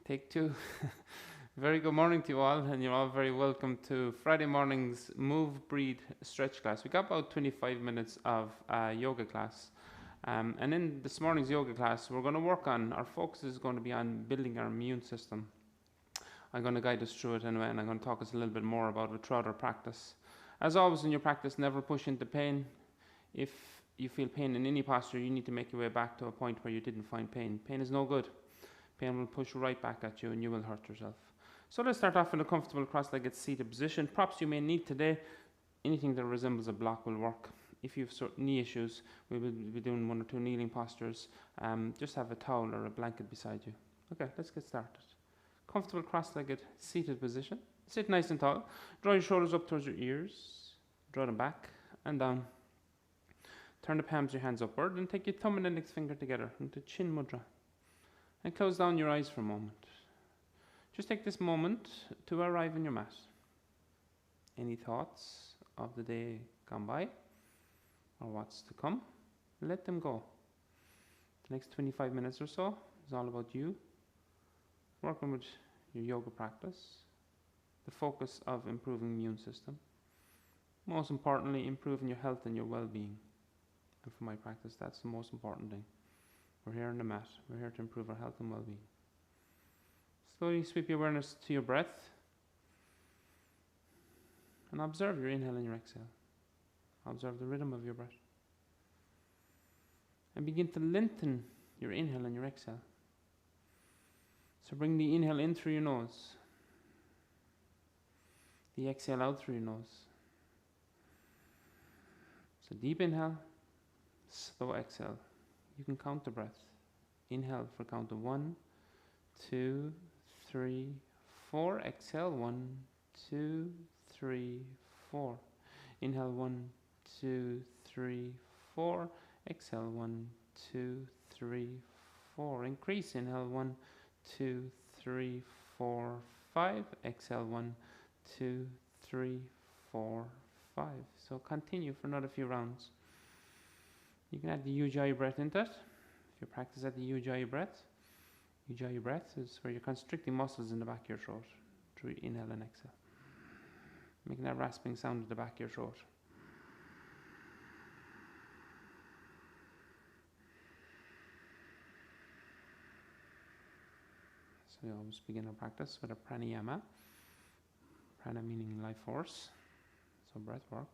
Take two. Very good morning to you all, and you're all very welcome to Friday morning's Move, Breathe, Stretch class. We got about 25 minutes of yoga class. And in this morning's yoga class, we're going to work on, our focus is going to be on building our immune system. I'm going to guide us through it anyway, and I'm going to talk us a little bit more about it throughout our practice. As always in your practice, never push into pain. If you feel pain in any posture, you need to make your way back to a point where you didn't find pain. Pain is no good. Pain will push right back at you and you will hurt yourself. So let's start off in a comfortable cross-legged seated position. Props you may need today, anything that resembles a block will work. If you have certain knee issues, we will be doing 1 or 2 kneeling postures. Just have a towel or a blanket beside you. Okay, let's get started. Comfortable cross-legged seated position. Sit nice and tall. Draw your shoulders up towards your ears. Draw them back and down. Turn the palms of your hands upward and take your thumb and index finger together into Chin Mudra. And close down your eyes for a moment. Just take this moment to arrive on your mat. Any thoughts of the day gone by or what's to come, let them go. The next 25 minutes or so is all about you working with your yoga practice, the focus of improving immune system, most importantly improving your health and your well-being. And for my practice, that's the most important thing. We're here on the mat. We're here to improve our health and well-being. Slowly sweep your awareness to your breath and observe your inhale and your exhale. Observe the rhythm of your breath. And begin to lengthen your inhale and your exhale. So bring the inhale in through your nose. The exhale out through your nose. So deep inhale, slow exhale. You can count the breath. Inhale for count of 1, 2, 3, 4. Exhale 1, 2, 3, 4. Inhale 1, 2, 3, 4. Exhale 1, 2, 3, 4. Increase. Inhale 1, 2, 3, 4, 5. Exhale 1, 2, 3, 4, 5. So continue for another few rounds. You can add the Ujjayi breath into it. If you practice at the Ujjayi breath is where you're constricting muscles in the back of your throat through inhale and exhale, making that rasping sound at the back of your throat. So we always begin our practice with a pranayama. Prana meaning life force, so breath work.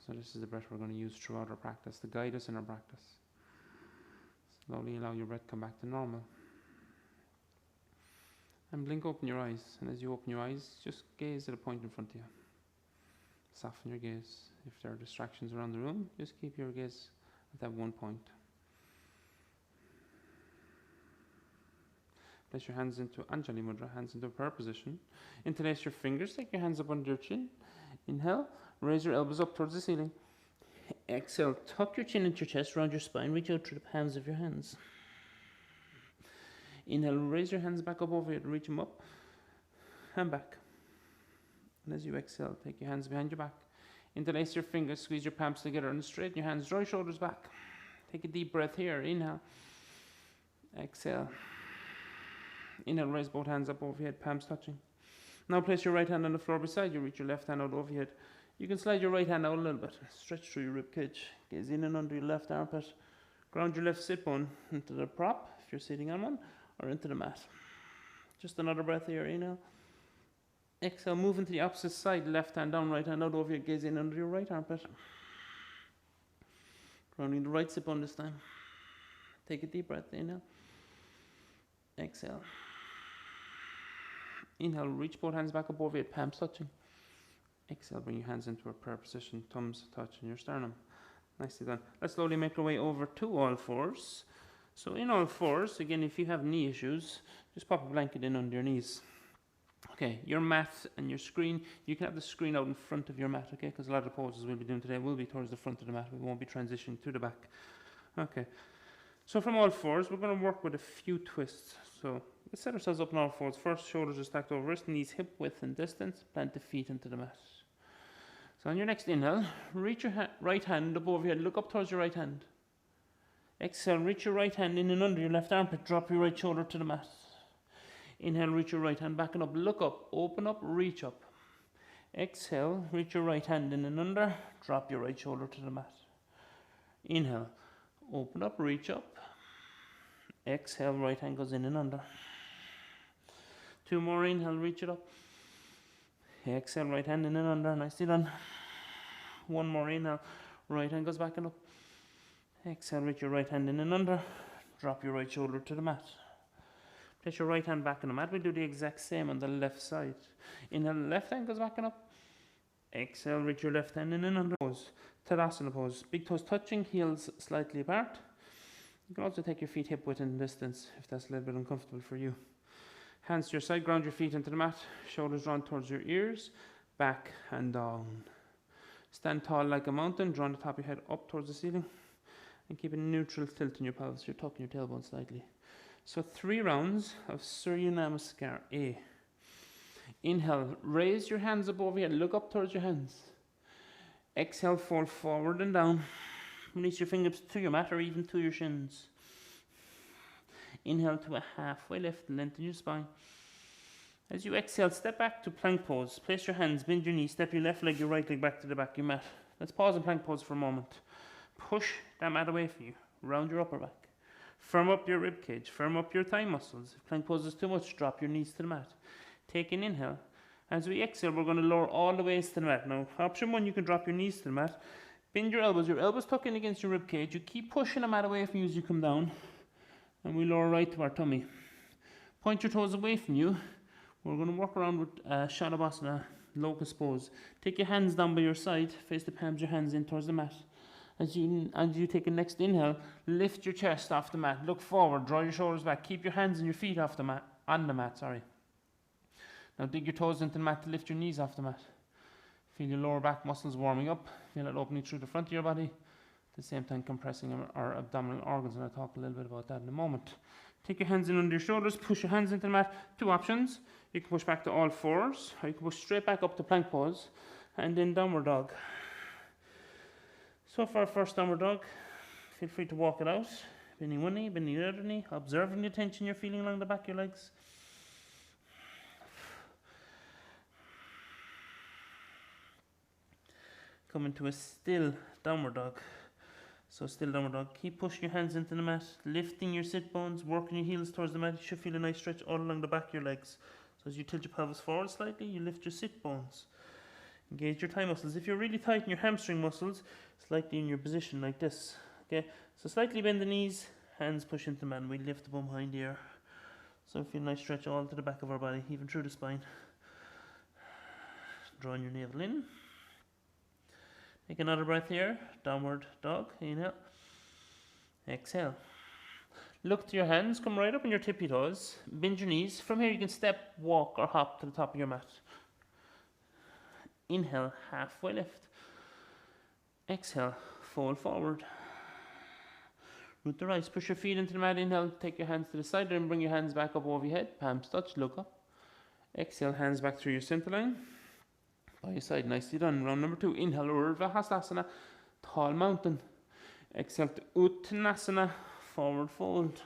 So this is the breath we're going to use throughout our practice to guide us in our practice. Slowly allow your breath to come back to normal. And blink open your eyes. And as you open your eyes, just gaze at a point in front of you. Soften your gaze. If there are distractions around the room, just keep your gaze at that one point. Place your hands into Anjali Mudra, hands into a prayer position. Interlace your fingers, take your hands up under your chin. Inhale, raise your elbows up towards the ceiling. Exhale, tuck your chin into your chest, round your spine, reach out through the palms of your hands. Inhale, raise your hands back up over you, reach them up and back. And as you exhale, take your hands behind your back. Interlace your fingers, squeeze your palms together and straighten your hands, draw your shoulders back. Take a deep breath here, inhale. Exhale. Inhale, raise both hands up over your head, palms touching. Now place your right hand on the floor beside you, reach your left hand out over your head. You can slide your right hand out a little bit, stretch through your rib cage, gaze in and under your left armpit, ground your left sit bone into the prop, if you're sitting on one, or into the mat. Just another breath here, inhale. Exhale, move into the opposite side, left hand down, right hand out over your gaze in under your right armpit. Grounding the right sit bone this time. Take a deep breath, inhale. Exhale. Inhale, reach both hands back up over your head, palms touching. Exhale, bring your hands into a prayer position, thumbs touching your sternum. Nicely done. Let's slowly make our way over to all fours. So in all fours, again, if you have knee issues, just pop a blanket in under your knees. Okay, your mat and your screen, you can have the screen out in front of your mat, okay? Because a lot of the poses we'll be doing today will be towards the front of the mat. We won't be transitioning to the back. Okay. So from all fours, we're going to work with a few twists. So let's set ourselves up in all fours. First, shoulders are stacked over wrist, knees hip width and distance. Plant the feet into the mat. So on your next inhale, reach your right hand up over your head. Look up towards your right hand. Exhale, reach your right hand in and under your left armpit. Drop your right shoulder to the mat. Inhale, reach your right hand back and up. Look up, open up, reach up. Exhale, reach your right hand in and under. Drop your right shoulder to the mat. Inhale, open up, reach up. Exhale, right hand goes in and under. 2 more, inhale, reach it up. Exhale, right hand in and under, nicely done. 1 more, inhale, right hand goes back and up. Exhale, reach your right hand in and under. Drop your right shoulder to the mat. Place your right hand back on the mat. We'll do the exact same on the left side. Inhale, left hand goes back and up. Exhale, reach your left hand in and under. Pose, Tadasana pose. Big toes touching, heels slightly apart. You can also take your feet hip width and distance if that's a little bit uncomfortable for you. Hands to your side, ground your feet into the mat. Shoulders drawn towards your ears, back and down. Stand tall like a mountain, drawing the top of your head up towards the ceiling. And keep a neutral tilt in your pelvis. You're tucking your tailbone slightly. So 3 rounds of Surya Namaskar A. Inhale, raise your hands above your head. Look up towards your hands. Exhale, fall forward and down. Release your fingers to your mat or even to your shins. Inhale to a halfway lift, lengthen your spine. As you exhale, step back to plank pose. Place your hands, bend your knees, step your left leg, your right leg back to the back of your mat. Let's pause in plank pose for a moment. Push that mat away from you. Round your upper back. Firm up your rib cage. Firm up your thigh muscles. If plank pose is too much, drop your knees to the mat. Take an inhale. As we exhale, we're going to lower all the waist to the mat. Now, option 1, you can drop your knees to the mat. Bend your elbows tuck in against your rib cage. You keep pushing the mat away from you as you come down. And we lower right to our tummy. Point your toes away from you. We're going to work around with Shalabhasana, locust pose. Take your hands down by your side. Face the palms of your hands in towards the mat. As you take a next inhale, lift your chest off the mat. Look forward, draw your shoulders back. Keep your hands and your feet off the mat, on the mat, sorry. Now dig your toes into the mat to lift your knees off the mat. Feel your lower back muscles warming up. Feel it opening through the front of your body. At the same time compressing our abdominal organs, and I'll talk a little bit about that in a moment. Take your hands in under your shoulders, push your hands into the mat. 2 options. You can push back to all fours, or you can push straight back up to plank pose, and then downward dog. So for our first downward dog, feel free to walk it out. Bending one knee, bending the other knee, observing the tension you're feeling along the back of your legs. Come into a still downward dog. So still downward dog. Keep pushing your hands into the mat, lifting your sit bones, working your heels towards the mat. You should feel a nice stretch all along the back of your legs. So as you tilt your pelvis forward slightly, you lift your sit bones. Engage your thigh muscles. If you're really tight in your hamstring muscles, slightly in your position like this. Okay, so slightly bend the knees, hands push into the mat, and we lift the bum behind the ear. So feel a nice stretch all to the back of our body, even through the spine. Drawing your navel in. Take another breath here. Downward dog. Inhale. Exhale. Look to your hands. Come right up on your tippy toes. Bend your knees. From here you can step, walk or hop to the top of your mat. Inhale. Halfway lift. Exhale. Fold forward. Root the rise. Push your feet into the mat. Inhale. Take your hands to the side and bring your hands back up over your head. Palms touch. Look up. Exhale. Hands back through your center line. By your side, nicely done. Round number 2, inhale, Urdhva Hastasana, tall mountain. Exhale to Uttanasana, forward fold.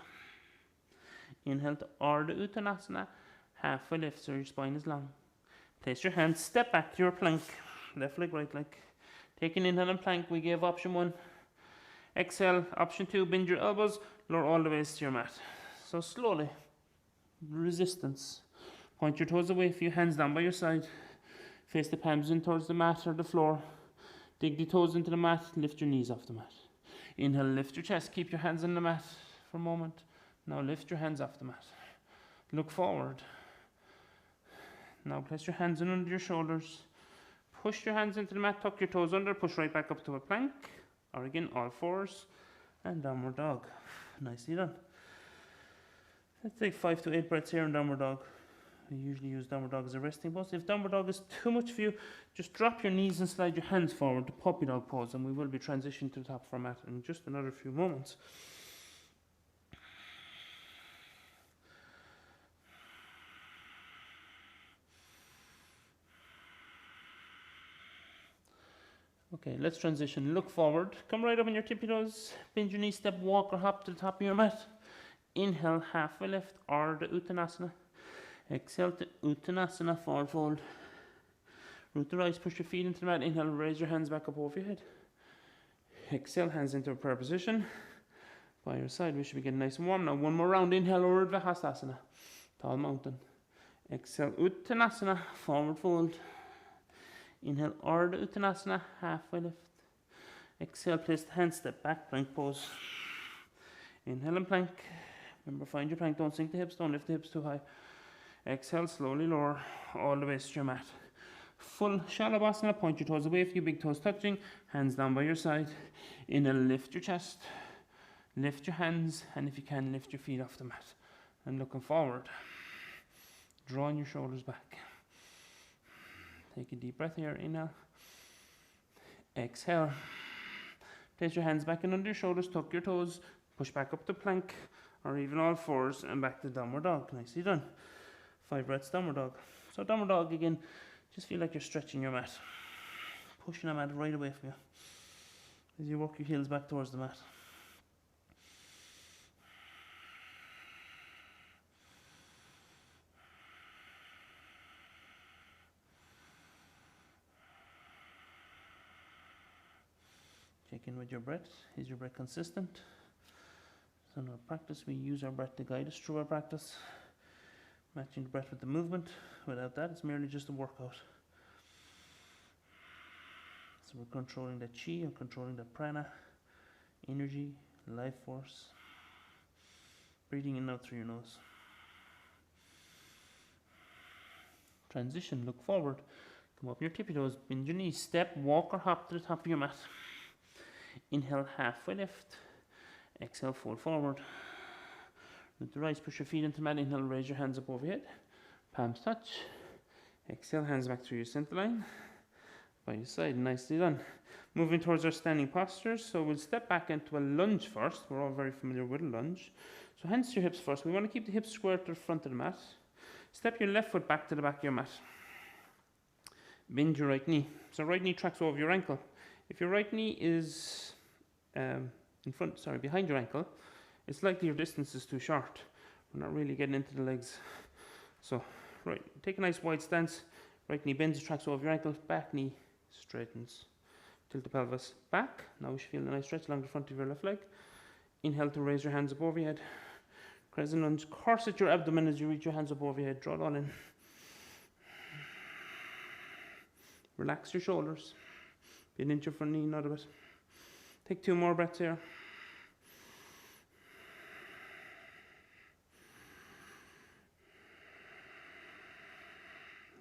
Inhale to Ardha Uttanasana, halfway lift so your spine is long. Place your hands, step back to your plank, left leg, right leg. Take an inhale and plank, we gave option 1. Exhale, option 2, bend your elbows, lower all the way to your mat. So slowly, resistance. Point your toes away, few hands down by your side. Face the palms in towards the mat or the floor. Dig the toes into the mat, lift your knees off the mat. Inhale, lift your chest, keep your hands on the mat for a moment. Now lift your hands off the mat. Look forward. Now place your hands in under your shoulders. Push your hands into the mat, tuck your toes under, push right back up to a plank. Or again, all fours. And downward dog. Nicely done. Let's take 5 to 8 breaths here in downward dog. We usually use downward dog as a resting pose. If downward dog is too much for you, just drop your knees and slide your hands forward to puppy dog pose, and we will be transitioning to the top of our mat in just another few moments. Okay, let's transition. Look forward. Come right up on your tippy toes. Bend your knees, step, walk or hop to the top of your mat. Inhale, halfway lift or the Uttanasana. Exhale to Uttanasana, forward fold. Root the rise, push your feet into the mat. Inhale, raise your hands back up over your head. Exhale, hands into a prayer position. By your side, we should be getting nice and warm. Now, one more round. Inhale, Urdhva Hastasana, tall mountain. Exhale, Uttanasana, forward fold. Inhale, Urdhva Uttanasana, halfway lift. Exhale, place the hands, step back, plank pose. Inhale and plank. Remember, find your plank, don't sink the hips, don't lift the hips too high. Exhale, slowly lower all the way to your mat. Full Shalabhasana, point your toes away, if your big toes touching, hands down by your side. Inhale, lift your chest, lift your hands, and if you can, lift your feet off the mat. And looking forward, drawing your shoulders back. Take a deep breath here, inhale. Exhale. Place your hands back in under your shoulders, tuck your toes, push back up to plank, or even all fours, and back to downward dog. Nicely done. 5 breaths, downward dog. So downward dog again, just feel like you're stretching your mat. Pushing the mat right away from you as you walk your heels back towards the mat. Check in with your breath. Is your breath consistent? So in our practice, we use our breath to guide us through our practice. Matching the breath with the movement. Without that, it's merely just a workout. So we're controlling the chi, or controlling the prana, energy, life force. Breathing in and out through your nose. Transition, look forward. Come up your tippy toes, bend your knees, step, walk or hop to the top of your mat. Inhale, halfway lift. Exhale, fold forward. With the rise, push your feet into the mat. Inhale, raise your hands up over your head. Palms touch. Exhale, hands back through your center line. By your side, nicely done. Moving towards our standing postures. So we'll step back into a lunge first. We're all very familiar with a lunge. So hands to your hips first. We want to keep the hips square to the front of the mat. Step your left foot back to the back of your mat. Bend your right knee. So right knee tracks over your ankle. If your right knee is behind your ankle, it's likely your distance is too short. We're not really getting into the legs. So, right, take a nice wide stance. Right knee bends, tracks over your ankle. Back knee straightens. Tilt the pelvis back. Now we should feel a nice stretch along the front of your left leg. Inhale to raise your hands up over your head. Crescent lunge. Corset your abdomen as you reach your hands up over your head. Draw it all in. Relax your shoulders. Bend into your front knee, not a bit. Take 2 more breaths here.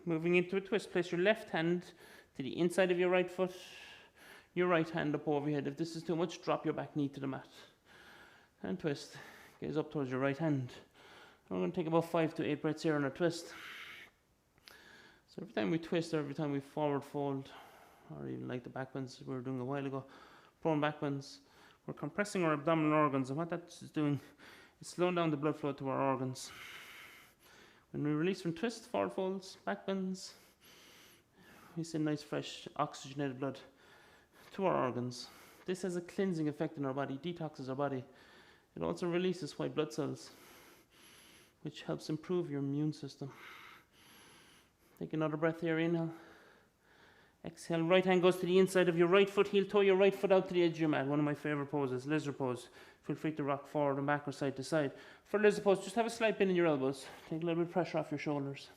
Moving into a twist, place your left hand to the inside of your right foot, your right hand up over your head. If this is too much, drop your back knee to the mat. And twist. Gaze up towards your right hand. And we're going to take about 5 to 8 breaths here on our twist. So every time we twist, or every time we forward fold, or even like the back bends we were doing a while ago, prone back bends, we're compressing our abdominal organs, and what that's doing is slowing down the blood flow to our organs. When we release from twist, forward folds, back bends, we send nice fresh oxygenated blood to our organs. This has a cleansing effect in our body, detoxes our body. It also releases white blood cells, which helps improve your immune system. Take another breath here, inhale. Exhale, right hand goes to the inside of your right foot, heel toe your right foot out to the edge of your mat. One of my favorite poses, lizard pose. Feel free to rock forward and back or side to side. For lizard pose, just have a slight bend in your elbows. Take a little bit of pressure off your shoulders.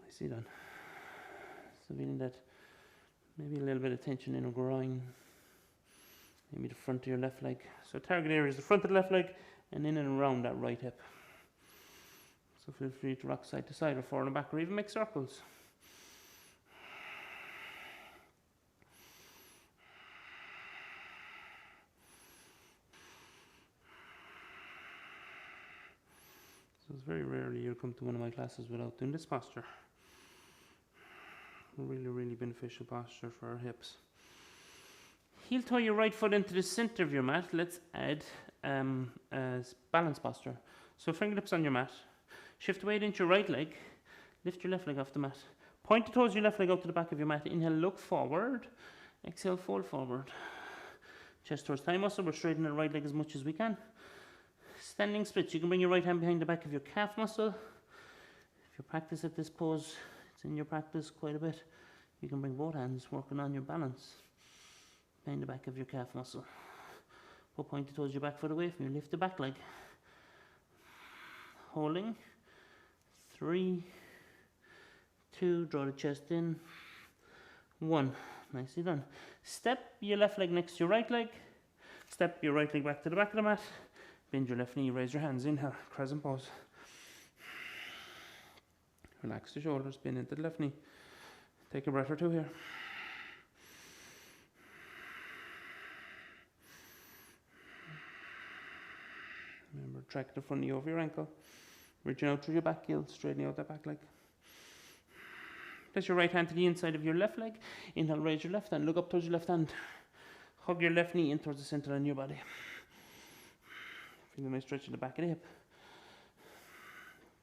Nicely done. So feeling that maybe a little bit of tension in your groin. Maybe the front of your left leg. So target area is the front of the left leg and in and around that right hip. So feel free to rock side to side or forward and back or even make circles. So it's very rarely you'll come to one of my classes without doing this posture. Really, really beneficial posture for our hips. Heel toe your right foot into the center of your mat. Let's add a balance posture. So fingertips on your mat. Shift weight into your right leg. Lift your left leg off the mat. Point the toes of your left leg out to the back of your mat. Inhale, look forward. Exhale, fold forward. Chest towards thigh muscle. We're straightening the right leg as much as we can. Standing splits. You can bring your right hand behind the back of your calf muscle. If you practice at this pose, it's in your practice quite a bit. You can bring both hands, working on your balance behind the back of your calf muscle. Put pointy toes your back foot away from you. Lift the back leg. Holding. 3, 2, draw the chest in. 1. Nicely done. Step your left leg next to your right leg. Step your right leg back to the back of the mat. Bend your left knee, raise your hands. Inhale, crescent pose. Relax the shoulders, bend into the left knee. Take a breath or two here. Remember, track the front knee over your ankle. Reaching out through your back heel, straightening out that back leg. Place your right hand to the inside of your left leg. Inhale, raise your left hand, look up towards your left hand. Hug your left knee in towards the center line of your body. Feel a nice stretch in the back of the hip.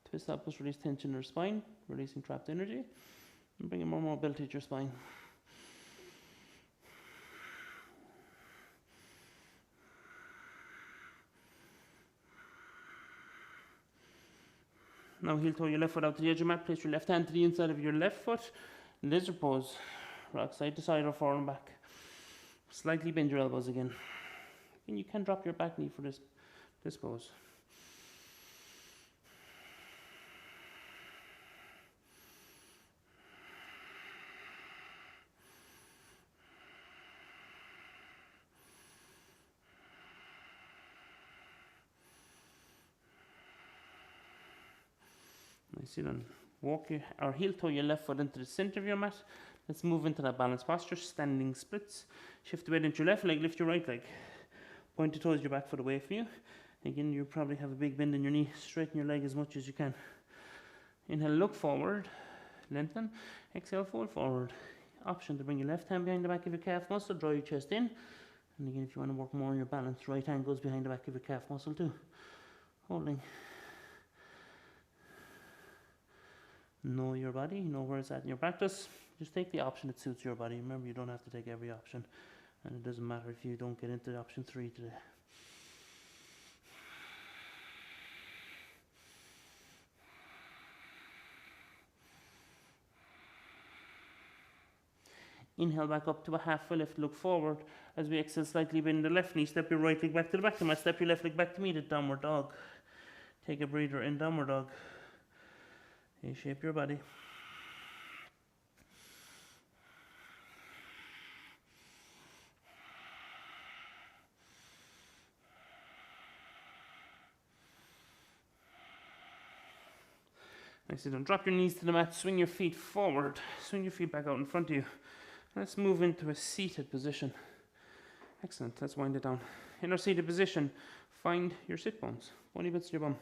Twist elbows, release tension in your spine, releasing trapped energy, and bringing more mobility to your spine. Now heel toe your left foot out to the edge of your mat. Place your left hand to the inside of your left foot. Lizard pose. Rock side to side or forward and back. Slightly bend your elbows again. And you can drop your back knee for this pose. Nicely done. Walk or heel toe your left foot into the center of your mat. Let's move into that balanced posture. Standing splits. Shift the weight into your left leg, lift your right leg. Point the toes your back foot away from you. Again, you probably have a big bend in your knee. Straighten your leg as much as you can. Inhale, look forward. Lengthen. Exhale, fold forward. Option to bring your left hand behind the back of your calf muscle. Draw your chest in. And again, if you want to work more on your balance, right hand goes behind the back of your calf muscle too. Holding. Know your body, know where it's at in your practice. Just take the option that suits your body. Remember, you don't have to take every option. And it doesn't matter if you don't get into option 3 today. Inhale back up to a half a lift, look forward. As we exhale, slightly bend the left knee. Step your right leg back to the back of the mat. Step your left leg back to meet it, downward dog. Take a breather in downward dog. A-shape your body. Nicely done. Drop your knees to the mat. Swing your feet forward. Swing your feet back out in front of you. Let's move into a seated position. Excellent. Let's wind it down. In our seated position, find your sit bones. Bony bits in your bum.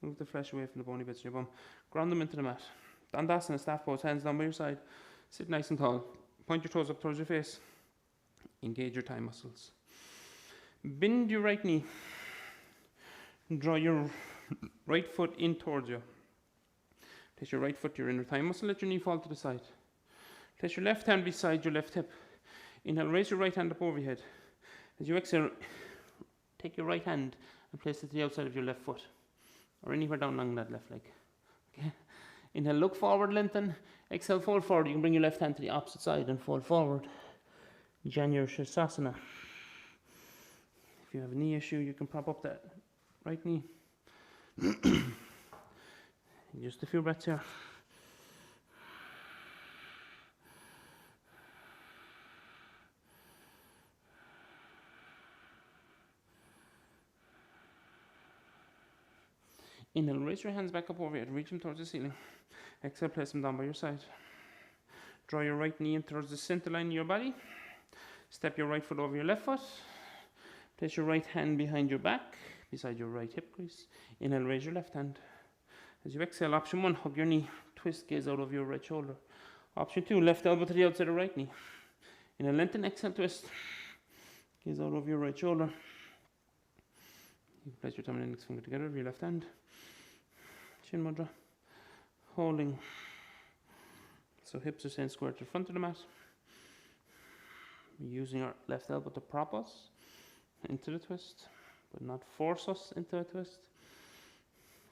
Move the flesh away from the bony bits in your bum. Ground them into the mat. Dandasana, staff pose, hands down by your side. Sit nice and tall. Point your toes up towards your face. Engage your thigh muscles. Bend your right knee. Draw your right foot in towards you. Place your right foot to your inner thigh muscle. Let your knee fall to the side. Place your left hand beside your left hip. Inhale, raise your right hand up over your head. As you exhale, take your right hand and place it to the outside of your left foot, or anywhere down along that left leg. Okay. Inhale, look forward, lengthen. Exhale, fold forward. You can bring your left hand to the opposite side and fold forward. Janu Sirsasana. If you have a knee issue, you can prop up that right knee. Just a few breaths here. Inhale, raise your hands back up over your head, reach them towards the ceiling. Exhale, place them down by your side. Draw your right knee in towards the center line of your body. Step your right foot over your left foot. Place your right hand behind your back, beside your right hip crease. Inhale, raise your left hand. As you exhale, option 1, hug your knee. Twist, gaze out over your right shoulder. Option 2, left elbow to the outside of right knee. Inhale, lengthen, exhale, twist. Gaze out over your right shoulder. You can place your thumb and index finger together with your left hand. Chin mudra. Holding. So hips are staying square to the front of the mat. We're using our left elbow to prop us into the twist, but not force us into a twist.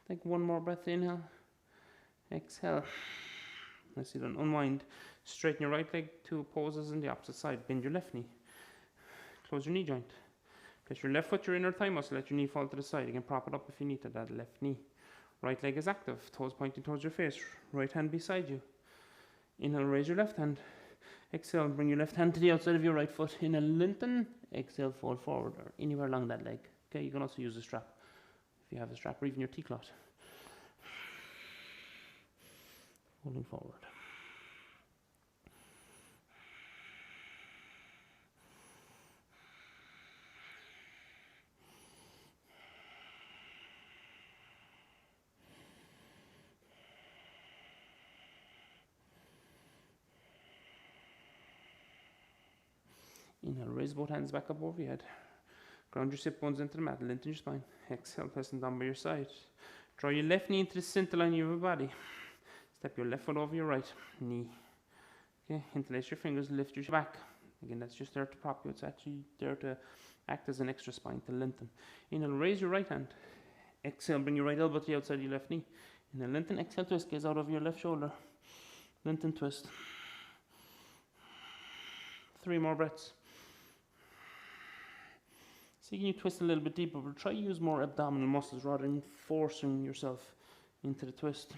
Take one more breath, inhale, exhale. Nicely done. Unwind, straighten your right leg, two poses on the opposite side. Bend your left knee, close your knee joint. Place your left foot, your inner thigh muscle, let your knee fall to the side. You can prop it up if you need to, that left knee. Right leg is active, toes pointing towards your face, right hand beside you. Inhale, raise your left hand. Exhale, bring your left hand to the outside of your right foot. Inhale, lengthen. Exhale, fold forward or anywhere along that leg. Okay, you can also use a strap if you have a strap or even your T-cloth. Holding forward. Inhale, raise both hands back up over your head. Ground your sit bones into the mat, lengthen your spine. Exhale, press them down by your side. Draw your left knee into the center line of your body. Step your left foot over your right knee. Okay, interlace your fingers, lift your back. Again, that's just there to prop you. It's actually there to act as an extra spine to lengthen. Inhale, raise your right hand. Exhale, bring your right elbow to the outside of your left knee. Inhale, lengthen. Exhale, twist, gaze out over your left shoulder. Lengthen, twist. 3 more breaths. See, can you twist a little bit deeper, but try to use more abdominal muscles rather than forcing yourself into the twist.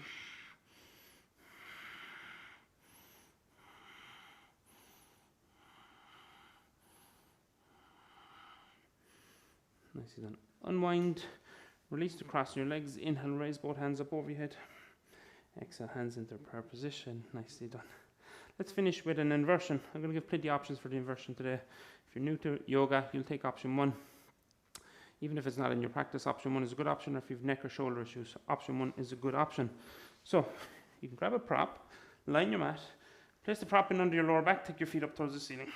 Nicely done. Unwind, release the cross your legs. Inhale, raise both hands up over your head. Exhale, hands into prayer position. Nicely done. Let's finish with an inversion. I'm going to give plenty of options for the inversion today. If you're new to yoga, you'll take option 1. Even if it's not in your practice, option 1 is a good option. Or if you've neck or shoulder issues, option 1 is a good option. So you can grab a prop, line your mat, place the prop in under your lower back, take your feet up towards the ceiling.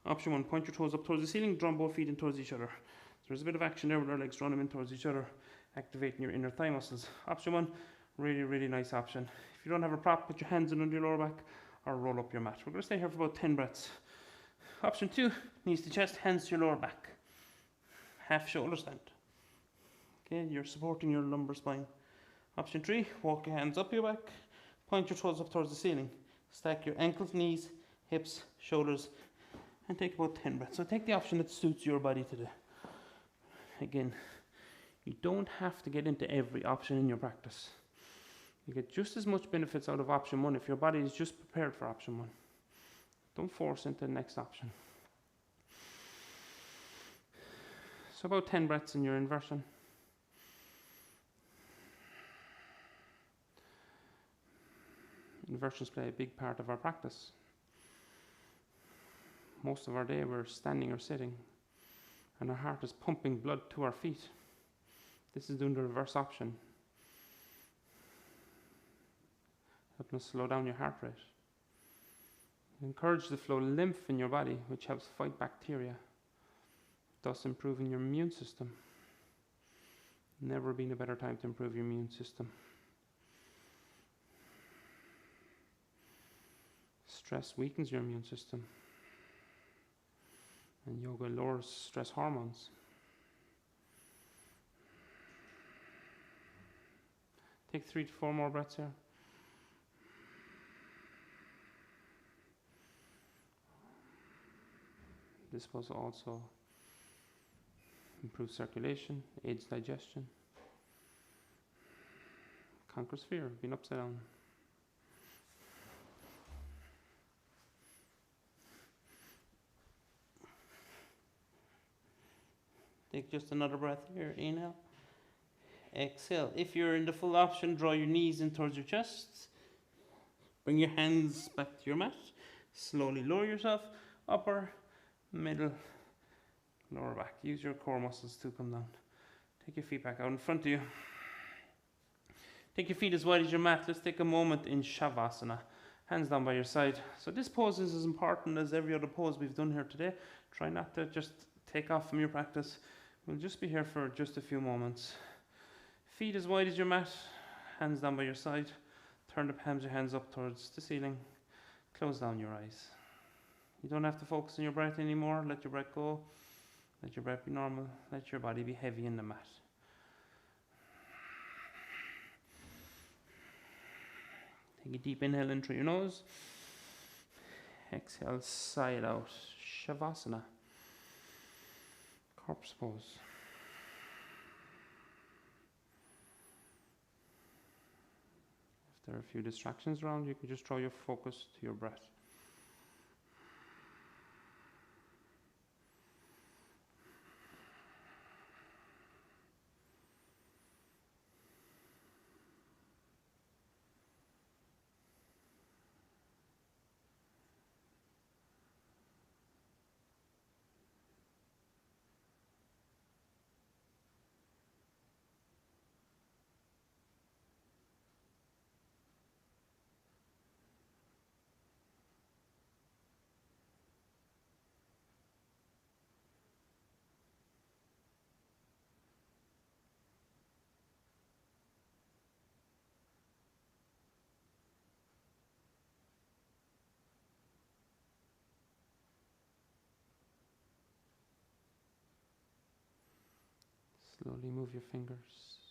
Option 1, point your toes up towards the ceiling, draw both feet in towards each other. So there's a bit of action there with our legs, drawing them in towards each other, activating your inner thigh muscles. Option 1, really, really nice option. If you don't have a prop, put your hands in under your lower back or roll up your mat. We're going to stay here for about 10 breaths. Option 2, knees to chest, hands to your lower back. Half shoulder stand. Okay, you're supporting your lumbar spine. Option 3, walk your hands up your back, point your toes up towards the ceiling. Stack your ankles, knees, hips, shoulders, and take about 10 breaths. So take the option that suits your body today. Again, you don't have to get into every option in your practice. You get just as much benefits out of option 1 if your body is just prepared for option 1. Don't force into the next option. So about 10 breaths in your inversion. Inversions play a big part of our practice. Most of our day we're standing or sitting, and our heart is pumping blood to our feet. This is doing the reverse option, helping us slow down your heart rate. Encourage the flow of lymph in your body, which helps fight bacteria, thus improving your immune system. Never been a better time to improve your immune system. Stress weakens your immune system, and yoga lowers stress hormones. Take 3 to 4 more breaths here. This will also improve circulation, aids digestion, conquers fear, being upside down. Take just another breath here. Inhale. Exhale. If you're in the full option, draw your knees in towards your chest. Bring your hands back to your mat. Slowly lower yourself. Upper, middle, lower back. Use your core muscles to come down. Take your feet back out in front of you. Take your feet as wide as your mat. Let's take a moment in Shavasana. Hands down by your side. So this pose is as important as every other pose we've done here today. Try not to just take off from your practice. We'll just be here for just a few moments. Feet as wide as your mat. Hands down by your side. Turn the palms of your hands up towards the ceiling. Close down your eyes. You don't have to focus on your breath anymore. Let your breath go. Let your breath be normal. Let your body be heavy in the mat. Take a deep inhale in through your nose. Exhale, sigh it out. Shavasana. Corpse pose. If there are a few distractions around, you can just draw your focus to your breath. Slowly move your fingers